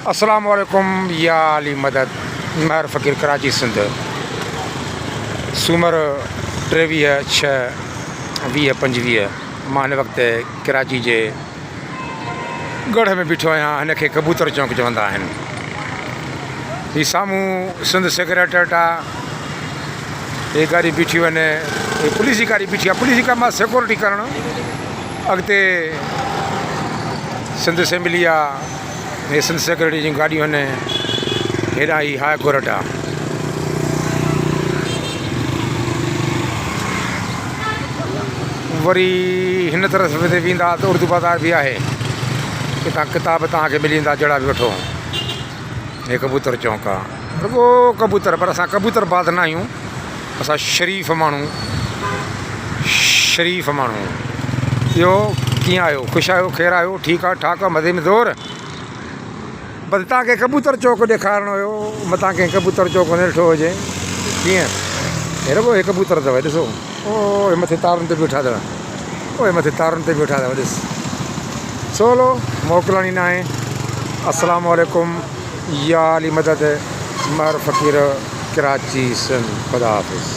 अस्सलाम वालेकुम या अली मदद महर फ़कीर कराची सिंध सूमर 23/6/2025 मां हिन वक़्तु कराची जे गढ़ में बीठो आहियां। हिनखे कबूतर चौक चवंदा आहिनि। हीअ साम्हूं सिंध सेक्रेटरेट आहे। ये गाड़ी बीठी वञे, ये पुलिस जी गाड़ी बीठी आहे। पुलिस जी कमु आहे सिक्योरिटी करणु। अॻिते सिंध असेंबली आहे, हे सिंध सेक्रेटरी जी गाॾियूं आहिनि। हेॾां ही हाई कोर्ट आहे। वरी हिन तरफ़ ते वेंदा त उर्दू बाज़ार बि आहे। हितां किताब तव्हांखे मिली वेंदा जहिड़ा बि वठो। हे कबूतर चौक आहे। रुगो कबूतर, पर असां कबूतर बाज़ न आहियूं। असां शरीफ़ माण्हू। ॿियो कीअं आहियो? ख़ुशि आहियो? ख़ैरु आहियो? ठीकु आहे, ठाक आहे, मज़े में ज़ोर। बस तव्हांखे कबूतर चौक ॾेखारिणो हुयो। मथां कंहिं कबूतर चौक न ॾिठो हुजे कीअं? हे रुगो हे कबूतर अथव, ॾिसो। ओ हे मथे तारुनि ते बीठा अथव। ओ हे मथे तारुनि ते बीठा अथव, ॾिस। सोलो मोकिलणी न आहे। अस्सलाम वालेकुम या अली मदद महर फ़कीर कराची सिंध। ख़ुदा हाफ़िज़।